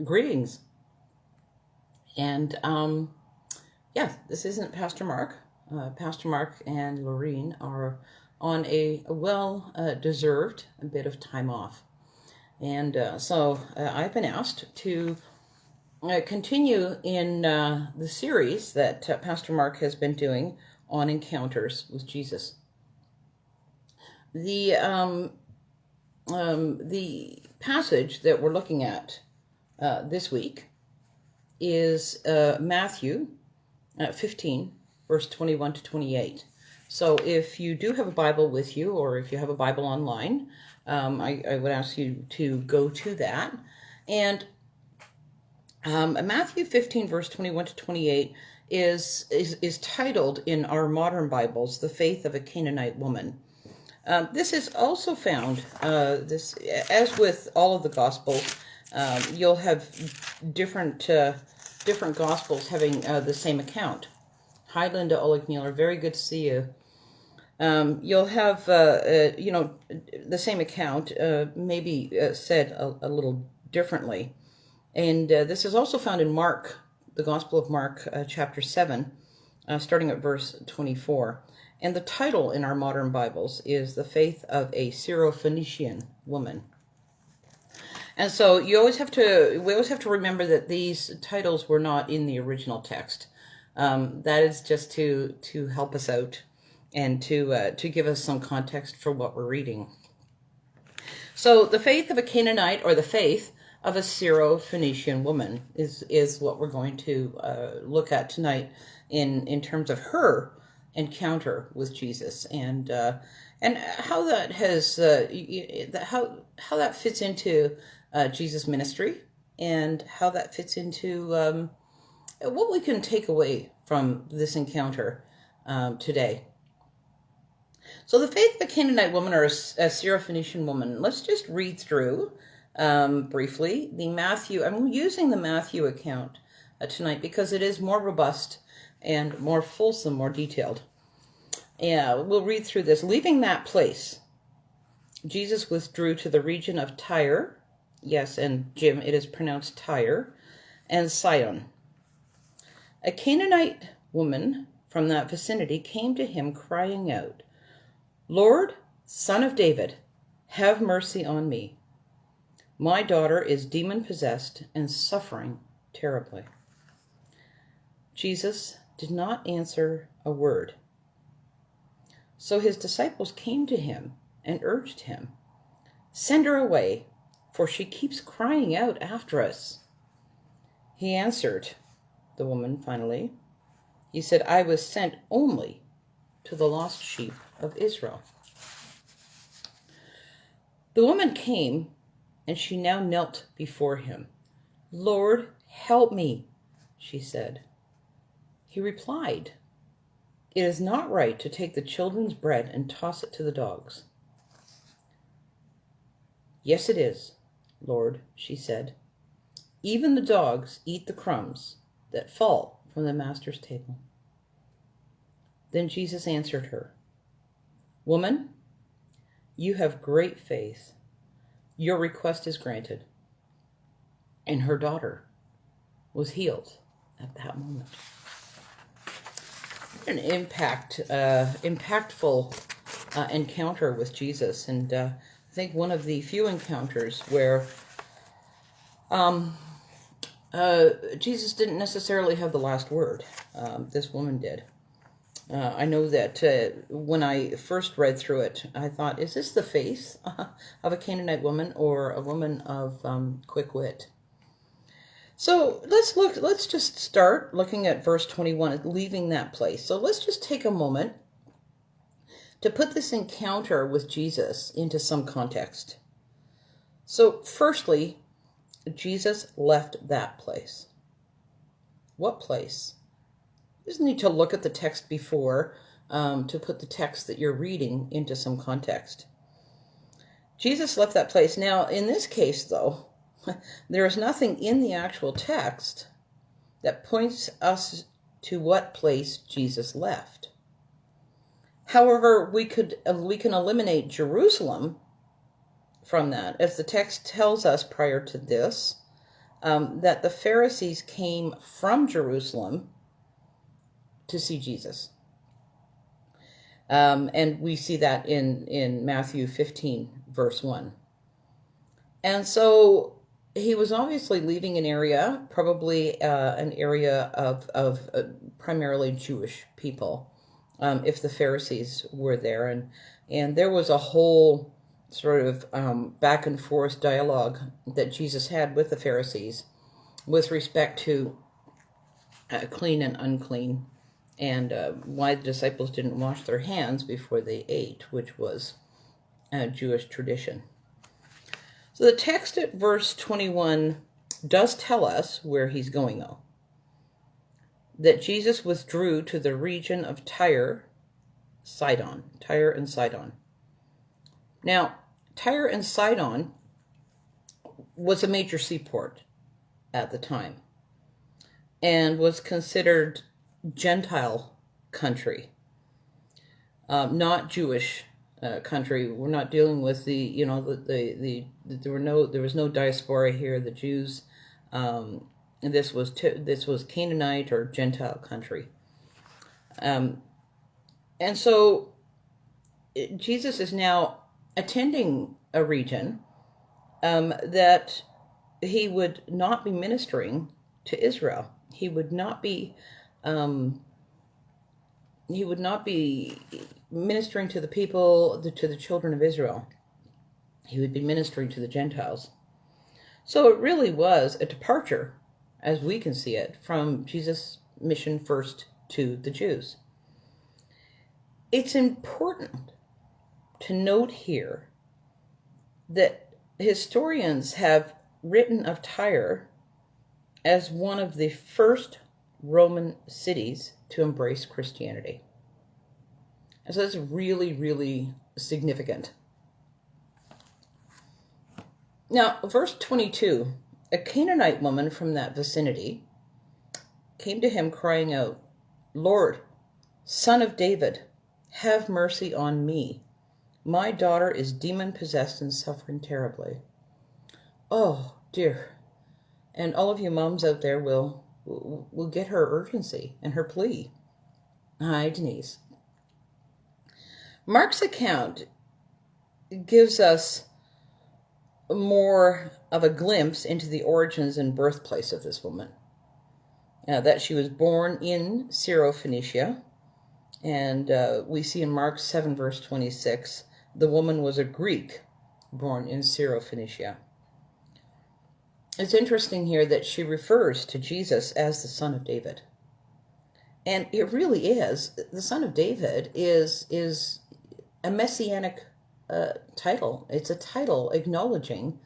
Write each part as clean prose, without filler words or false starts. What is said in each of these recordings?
Greetings. And this isn't Pastor Mark. Pastor Mark and Lorene are on a well-deserved bit of time off. And so I've been asked to continue in the series that Pastor Mark has been doing on encounters with Jesus. The passage that we're looking at this week is Matthew 15, verse 21 to 28. So if you do have a Bible with you, or if you have a Bible online, I would ask you to go to that. And Matthew 15, verse 21 to 28 is titled in our modern Bibles, The Faith of a Canaanite Woman. This is also found, as with all of the Gospels, you'll have different Gospels having the same account. Hi, Linda Oligmuller. Very good to see you. You'll have, the same account, maybe said a little differently. And this is also found in Mark, the Gospel of Mark, chapter 7, starting at verse 24. And the title in our modern Bibles is The Faith of a Syrophoenician Woman. And so we always have to remember that these titles were not in the original text. That is just to help us out and to give us some context for what we're reading. So the faith of a Canaanite, or the faith of a Syrophoenician woman, is what we're going to look at tonight in terms of her encounter with Jesus, and how that has how that fits into Jesus' ministry, and how that fits into what we can take away from this encounter today. So the faith of a Canaanite woman, or a Syrophoenician woman, let's just read through briefly the Matthew. I'm using the Matthew account tonight because it is more robust and more fulsome, more detailed. Yeah, we'll read through this. Leaving that place, Jesus withdrew to the region of Tyre. Yes, and Jim, it is pronounced Tyre, and Sidon. A Canaanite woman from that vicinity came to him crying out, "Lord, Son of David, have mercy on me. My daughter is demon-possessed and suffering terribly." Jesus did not answer a word. So his disciples came to him and urged him, "Send her away, for she keeps crying out after us." He answered the woman finally. He said, "I was sent only to the lost sheep of Israel." The woman came, and she now knelt before him. "Lord, help me," she said. He replied, "It is not right to take the children's bread and toss it to the dogs." "Yes, it is, Lord," she said. "Even the dogs eat the crumbs that fall from the master's table." Then Jesus answered her, "Woman, you have great faith. Your request is granted." And her daughter was healed at that moment. An impactful encounter with Jesus, and I think one of the few encounters where Jesus didn't necessarily have the last word. This woman did. I know that when I first read through it, I thought, is this the faith of a Canaanite woman, or a woman of quick wit? So let's just start looking at verse 21, leaving that place. So let's just take a moment to put this encounter with Jesus into some context. So firstly, Jesus left that place. What place? You just need to look at the text before to put the text that you're reading into some context. Jesus left that place. Now, in this case, though, there is nothing in the actual text that points us to what place Jesus left. However, we can eliminate Jerusalem from that, as the text tells us prior to this. that the Pharisees came from Jerusalem to see Jesus. And we see that in Matthew 15, verse 1. And so he was obviously leaving an area, probably an area of primarily Jewish people, if the Pharisees were there. And there was a whole sort of back and forth dialogue that Jesus had with the Pharisees with respect to clean and unclean, and why the disciples didn't wash their hands before they ate, which was a Jewish tradition. So the text at verse 21 does tell us where he's going, though. That Jesus withdrew to the region of Tyre and Sidon. Now, Tyre and Sidon was a major seaport at the time and was considered Gentile country, not Jewish country. We're not dealing with there was no diaspora here. The Jews, this was Canaanite or Gentile country, and so Jesus is now attending a region that he would not be ministering to Israel. He would not be ministering to the people, to the children of Israel. He would be ministering to the Gentiles. So it really was a departure, as we can see it, from Jesus' mission first to the Jews. It's important to note here that historians have written of Tyre as one of the first Roman cities to embrace Christianity. And so that's really, really significant. Now, verse 22, a Canaanite woman from that vicinity came to him crying out, "Lord, Son of David, have mercy on me. My daughter is demon-possessed and suffering terribly." Oh, dear. And all of you moms out there will get her urgency and her plea. Hi, Denise. Mark's account gives us more of a glimpse into the origins and birthplace of this woman. That she was born in Syrophoenicia, and we see in Mark 7, verse 26, the woman was a Greek born in Syrophoenicia. It's interesting here that she refers to Jesus as the Son of David. And it really is. The Son of David is a messianic title. It's a title acknowledging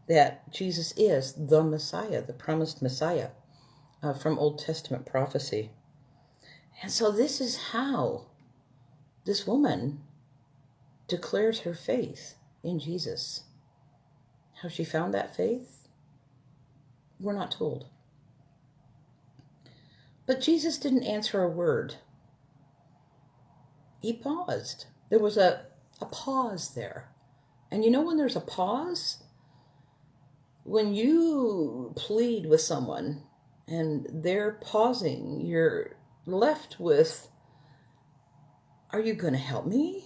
that Jesus is the Messiah, the promised Messiah from Old Testament prophecy. And so this is how this woman declares her faith in Jesus. How she found that faith, we're not told. But Jesus didn't answer a word. He paused. There was a pause there. And you know when there's a pause? When you plead with someone and they're pausing, you're left with, are you going to help me?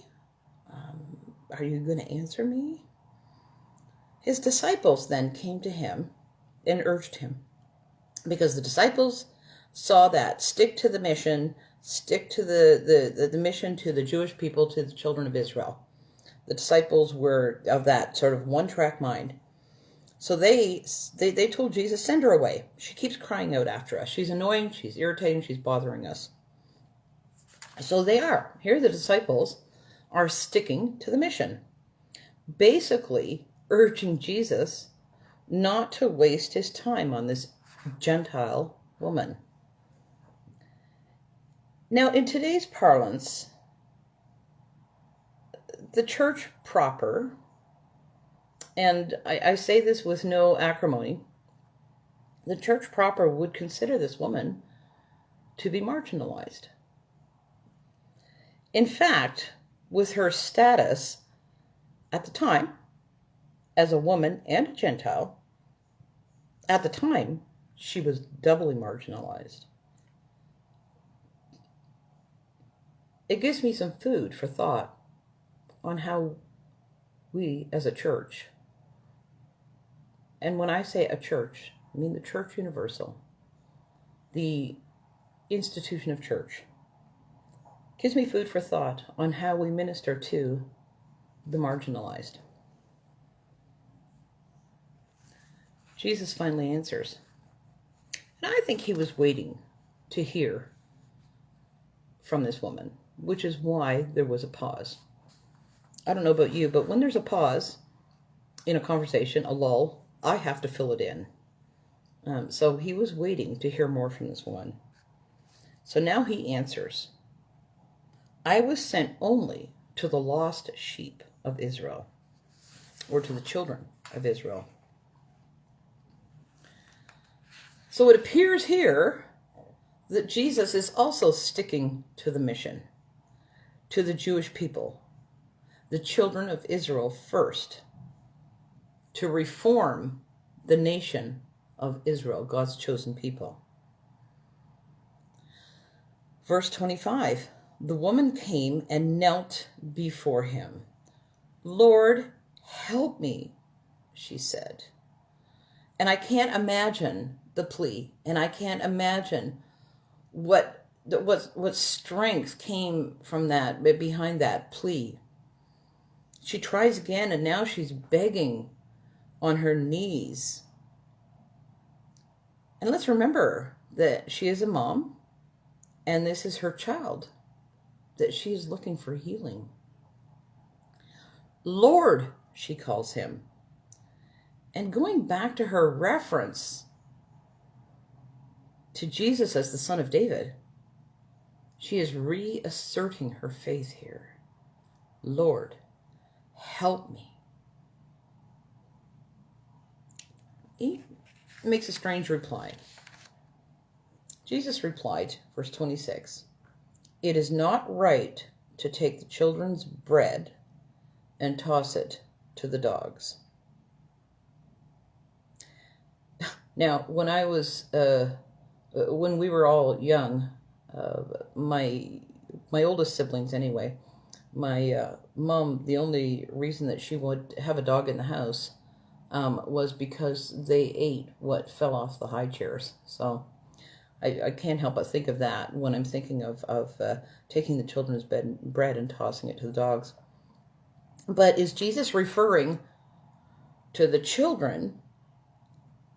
Are you going to answer me? His disciples then came to him and urged him, because the disciples saw that stick to the mission, stick to the mission to the Jewish people, to the children of Israel. The disciples were of that sort of one-track mind. So they told Jesus, send her away. She keeps crying out after us. She's annoying, she's irritating, she's bothering us. So they are. Here the disciples are sticking to the mission, basically urging Jesus not to waste his time on this Gentile woman. Now, in today's parlance, the church proper, and I say this with no acrimony, the church proper would consider this woman to be marginalized. In fact, with her status at the time, as a woman and a Gentile, At the time, she was doubly marginalized. It gives me some food for thought on how we as a church, and when I say a church, I mean the Church Universal, the institution of church, gives me food for thought on how we minister to the marginalized. Jesus finally answers. And I think he was waiting to hear from this woman, which is why there was a pause. I don't know about you, but when there's a pause in a conversation, a lull, I have to fill it in. So he was waiting to hear more from this woman. So now he answers. I was sent only to the lost sheep of Israel, or to the children of Israel. So it appears here that Jesus is also sticking to the mission, to the Jewish people, the children of Israel first, to reform the nation of Israel, God's chosen people. Verse 25, the woman came and knelt before him. Lord, help me, she said. And I can't imagine the plea, and I can't imagine what strength came from that, behind that plea. She tries again, and now she's begging on her knees. And let's remember that she is a mom, and this is her child, that she is looking for healing. Lord, she calls him. And going back to her reference to Jesus as the Son of David, she is reasserting her faith here. Lord, help me. He makes a strange reply. Jesus replied, verse 26, it is not right to take the children's bread and toss it to the dogs. Now, when I was, when we were all young, my oldest siblings anyway, my mom, the only reason that she would have a dog in the house was because they ate what fell off the high chairs. So I can't help but think of that when I'm thinking of taking the children's bread and tossing it to the dogs. But is Jesus referring to the children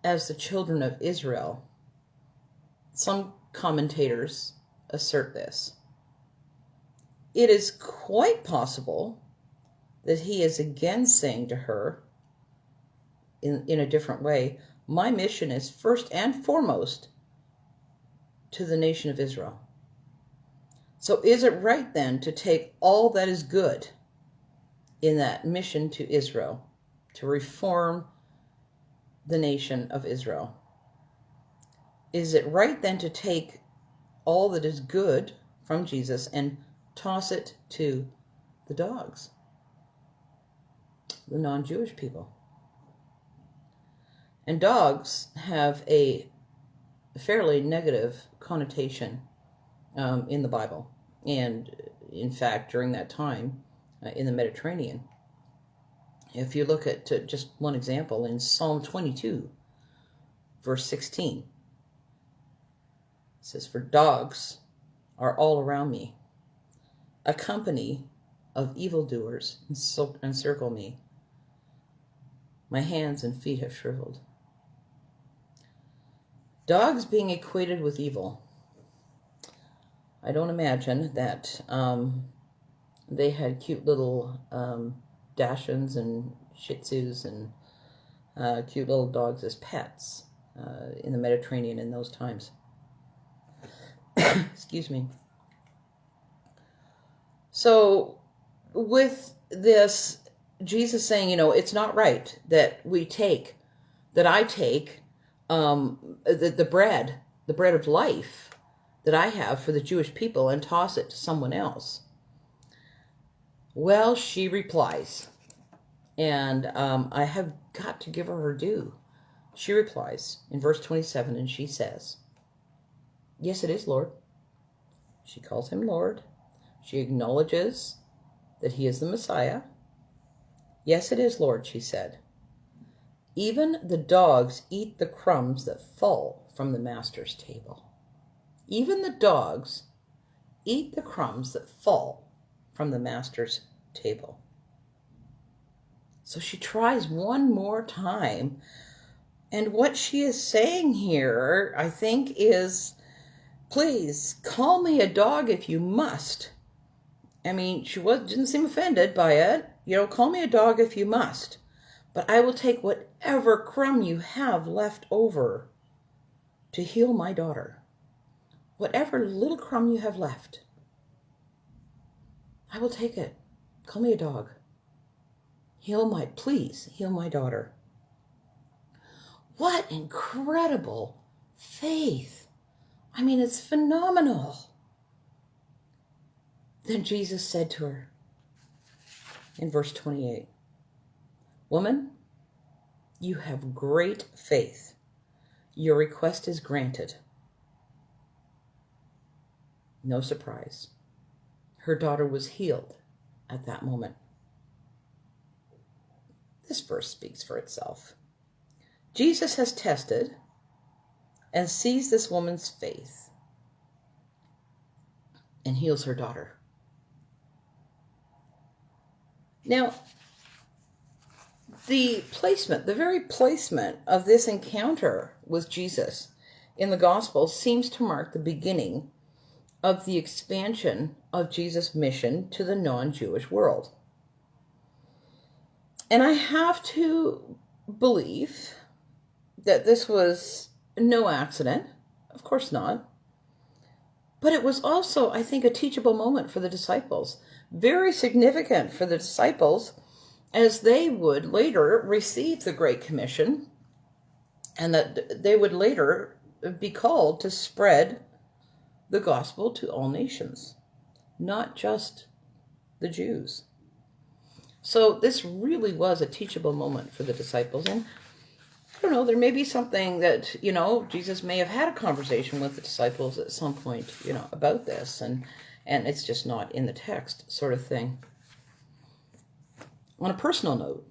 as the children of Israel? Some commentators assert this. It is quite possible that he is again saying to her in a different way, my mission is first and foremost to the nation of Israel. So is it right then to take all that is good in that mission to Israel, to reform the nation of Israel? Is it right then to take all that is good from Jesus and toss it to the dogs, the non-Jewish people? And dogs have a fairly negative connotation in the Bible. And in fact, during that time in the Mediterranean, if you look at just one example in Psalm 22, verse 16, it says, for dogs are all around me. A company of evildoers encircle me. My hands and feet have shriveled. Dogs being equated with evil. I don't imagine that they had cute little Dachshunds and Shih Tzus and cute little dogs as pets in the Mediterranean in those times. Excuse me. So with this, Jesus saying, it's not right that I take the bread of life that I have for the Jewish people and toss it to someone else. Well, she replies, and I have got to give her due. She replies in verse 27, and she says, "Yes, it is, Lord." She calls him Lord. She acknowledges that he is the Messiah. "Yes, it is, Lord," she said. "Even the dogs eat the crumbs that fall from the master's table." Even the dogs eat the crumbs that fall from the master's table. So she tries one more time. And what she is saying here, I think, is, please, call me a dog if you must. I mean, she didn't seem offended by it. Call me a dog if you must. But I will take whatever crumb you have left over to heal my daughter. Whatever little crumb you have left, I will take it. Call me a dog. Please heal my daughter. What incredible faith. I mean, it's phenomenal. Then Jesus said to her in verse 28, "Woman, you have great faith. Your request is granted." No surprise. Her daughter was healed at that moment. This verse speaks for itself. Jesus has tested and sees this woman's faith and heals her daughter. Now, the very placement of this encounter with Jesus in the Gospels seems to mark the beginning of the expansion of Jesus' mission to the non-Jewish world. And I have to believe that this was no accident. Of course not. But it was also, I think, a teachable moment for the disciples. Very significant for the disciples as they would later receive the Great Commission and that they would later be called to spread the gospel to all nations, not just the Jews. So this really was a teachable moment for the disciples. And I don't know, there may be something that, Jesus may have had a conversation with the disciples at some point, about this, and it's just not in the text sort of thing. On a personal note,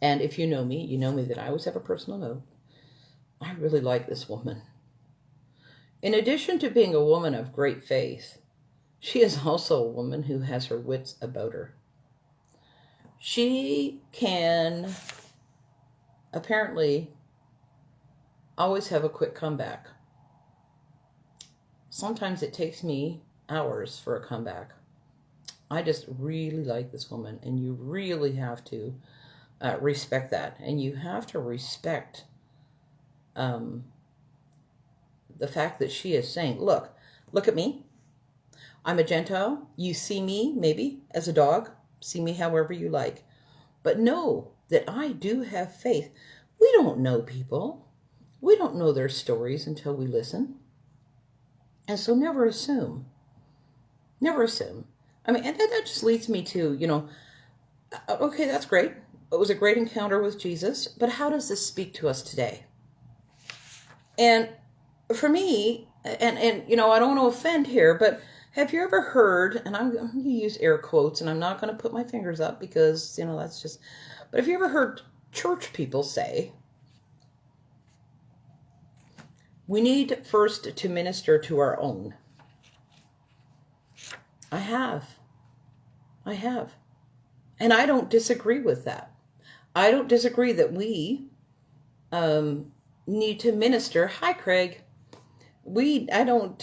and if you know me that I always have a personal note, I really like this woman. In addition to being a woman of great faith, she is also a woman who has her wits about her. She can apparently always have a quick comeback. Sometimes it takes me hours for a comeback. I just really like this woman, and you really have to respect that. And you have to respect the fact that she is saying, look at me. I'm a Gentile. You see me maybe as a dog. See me however you like. But know that I do have faith. We don't know people. We don't know their stories until we listen. And so never assume. Never assume. I mean, and that just leads me to, okay, that's great. It was a great encounter with Jesus, but how does this speak to us today? And for me, and I don't want to offend here, but have you ever heard, and I'm going to use air quotes, and I'm not going to put my fingers up because, that's just, but have you ever heard church people say, we need first to minister to our own? I have. And I don't disagree with that. I don't disagree that we need to minister. Hi, Craig. I don't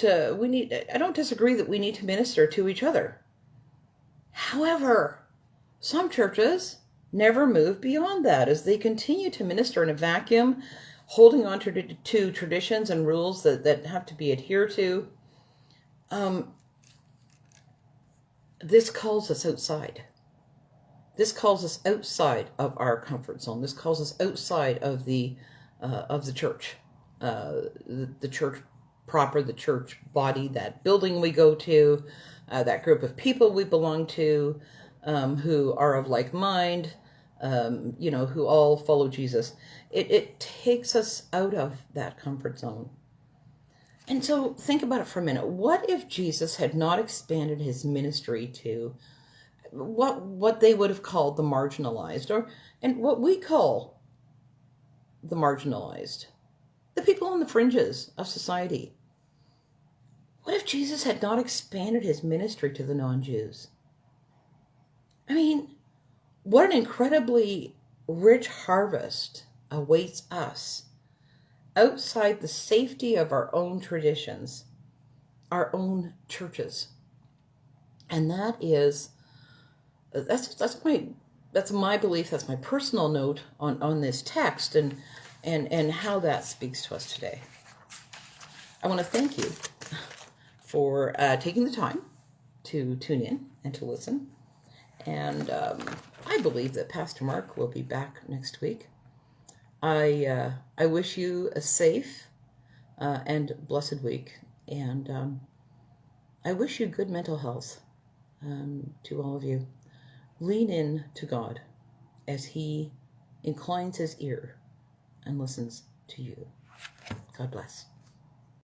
disagree that we need to minister to each other. However, some churches never move beyond that as they continue to minister in a vacuum, holding on to traditions and rules that have to be adhered to. This calls us outside. This calls us outside of our comfort zone. This calls us outside of the church, the church proper, the church body, that building we go to, that group of people we belong to, who are of like mind, who all follow Jesus. It takes us out of that comfort zone. And so think about it for a minute. What if Jesus had not expanded his ministry to what they would have called the marginalized, and what we call the marginalized, the people on the fringes of society? What if Jesus had not expanded his ministry to the non-Jews? I mean, what an incredibly rich harvest awaits us outside the safety of our own traditions, our own churches. And that's my belief, that's my personal note on this text and how that speaks to us today. I want to thank you for taking the time to tune in and to listen. And I believe that Pastor Mark will be back next week. I wish you a safe and blessed week, and I wish you good mental health to all of you. Lean in to God as he inclines his ear and listens to you. God bless.